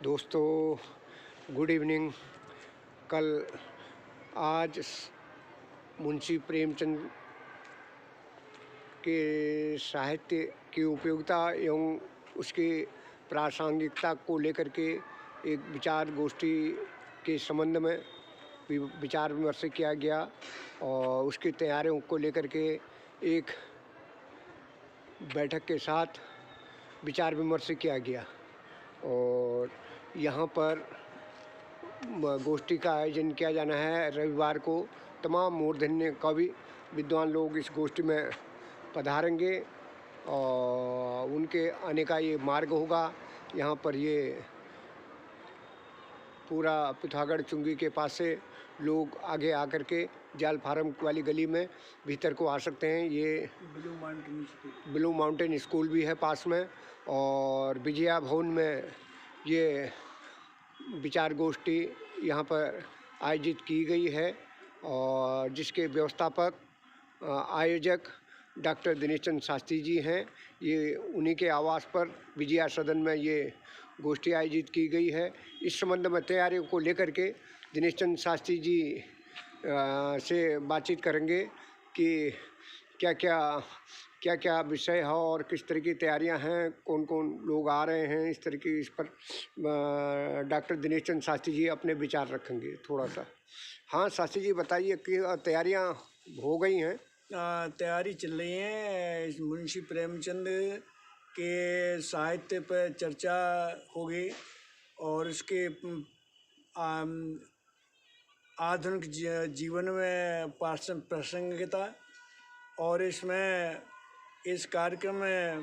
दोस्तों good evening. आज मुंशी प्रेमचंद के साहित्य की उपयोगिता एवं उसकी प्रासंगिकता को लेकर के एक विचार गोष्ठी के संबंध में विचार विमर्श किया गया और उसकी तैयारियों को लेकर के एक बैठक के साथ विचार विमर्श किया गया और यहाँ पर गोष्ठी का आयोजन किया जाना है रविवार को। तमाम मूर्धन्य कवि विद्वान लोग इस गोष्ठी में पधारेंगे और उनके आने का ये मार्ग होगा। यहाँ पर ये पूरा पिथौरागढ़ चुंगी के पास से लोग आगे आकर के जाल फार्म वाली गली में भीतर को आ सकते हैं। ये ब्लू माउंटेन स्कूल भी है पास में और विजया भवन में ये विचार गोष्ठी यहाँ पर आयोजित की गई है और जिसके व्यवस्थापक आयोजक डॉक्टर दिनेश चंद्र शास्त्री जी हैं। ये उन्हीं के आवास पर विजया सदन में ये गोष्ठी आयोजित की गई है। इस संबंध में तैयारियों को लेकर के दिनेश चंद्र शास्त्री जी से बातचीत करेंगे कि क्या क्या विषय है और किस तरह की तैयारियां हैं, कौन कौन लोग आ रहे हैं, इस तरह की इस पर डॉक्टर दिनेश चंद्र शास्त्री जी अपने विचार रखेंगे थोड़ा सा। हाँ शास्त्री जी बताइए कि तैयारियां हो गई हैं? तैयारी चल रही है। मुंशी प्रेमचंद के साहित्य पर चर्चा होगी और उसके आधुनिक जीवन में प्रासंगिकता और इसमें इस कार्यक्रम में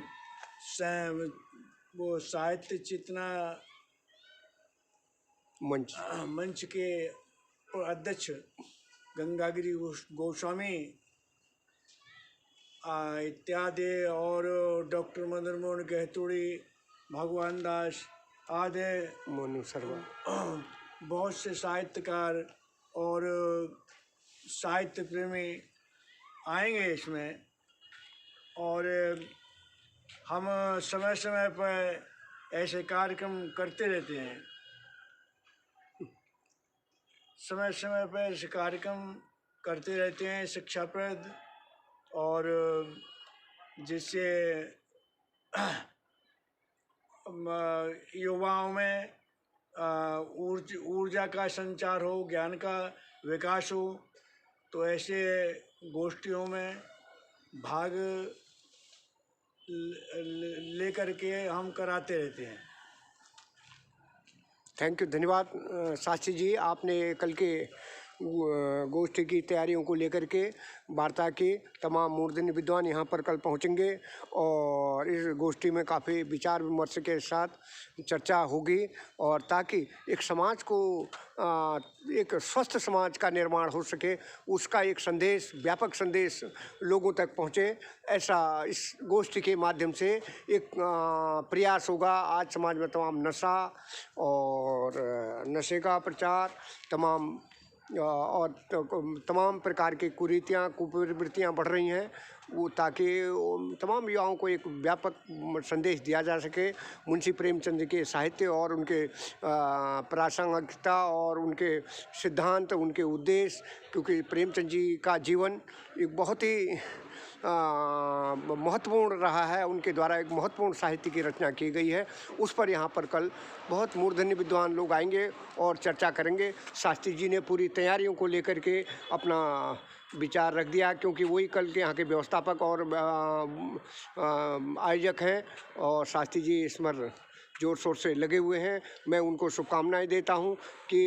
वो साहित्य चेतना मंच के अध्यक्ष गंगागिरी गोस्वामी इत्यादि और डॉक्टर मदन मोहन गहतोड़ी, भगवान दास आदि मोनू शर्मा बहुत से साहित्यकार और साहित्य प्रेमी आएंगे इसमें। और हम समय समय पर ऐसे कार्यक्रम करते रहते हैं। समय समय पर ऐसे कार्यक्रम करते रहते हैं शिक्षाप्रद और जिससे युवाओं में ऊर्जा का संचार हो, ज्ञान का विकास हो। तो ऐसे गोष्ठियों में भाग लेकर के हम कराते रहते हैं। थैंक यू, धन्यवाद शास्त्री जी। आपने कल के गोष्ठी की तैयारियों को लेकर के वार्ता की। तमाम मूर्धन्य विद्वान यहाँ पर कल पहुँचेंगे और इस गोष्ठी में काफ़ी विचार विमर्श के साथ चर्चा होगी और ताकि एक समाज को एक स्वस्थ समाज का निर्माण हो सके, उसका एक संदेश, व्यापक संदेश लोगों तक पहुँचे, ऐसा इस गोष्ठी के माध्यम से एक प्रयास होगा। आज समाज में तमाम नशा और नशे का प्रचार, तमाम प्रकार की कुरीतियाँ कुप्रवृत्तियाँ बढ़ रही हैं, वो ताकि तमाम युवाओं को एक व्यापक संदेश दिया जा सके मुंशी प्रेमचंद के साहित्य और उनके प्रासंगिकता और उनके सिद्धांत, उनके उद्देश्य। क्योंकि प्रेमचंद जी का जीवन एक बहुत ही महत्वपूर्ण रहा है, उनके द्वारा एक महत्वपूर्ण साहित्य की रचना की गई है। उस पर यहाँ पर कल बहुत मूर्धन्य विद्वान लोग आएंगे और चर्चा करेंगे। शास्त्री जी ने पूरी तैयारियों को लेकर के अपना विचार रख दिया, क्योंकि वही कल के यहाँ के व्यवस्थापक और आयोजक हैं और शास्त्री जी इसमें जोर शोर से लगे हुए हैं। मैं उनको शुभकामनाएं देता हूं कि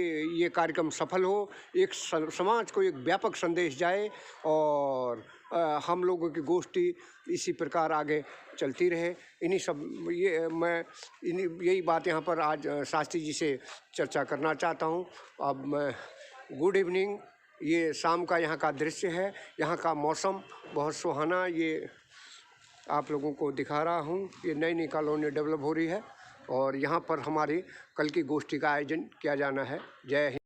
ये कार्यक्रम सफल हो, एक समाज को एक व्यापक संदेश जाए और हम लोगों की गोष्ठी इसी प्रकार आगे चलती रहे। यही बात यहाँ पर आज शास्त्री जी से चर्चा करना चाहता हूँ। अब मैं गुड इवनिंग। ये शाम का यहाँ का दृश्य है, यहाँ का मौसम बहुत सुहाना ये आप लोगों को दिखा रहा हूँ। ये नई नई कॉलोनी डेवलप हो रही है और यहाँ पर हमारी कल की गोष्ठी का आयोजन किया जाना है। जय हिंद।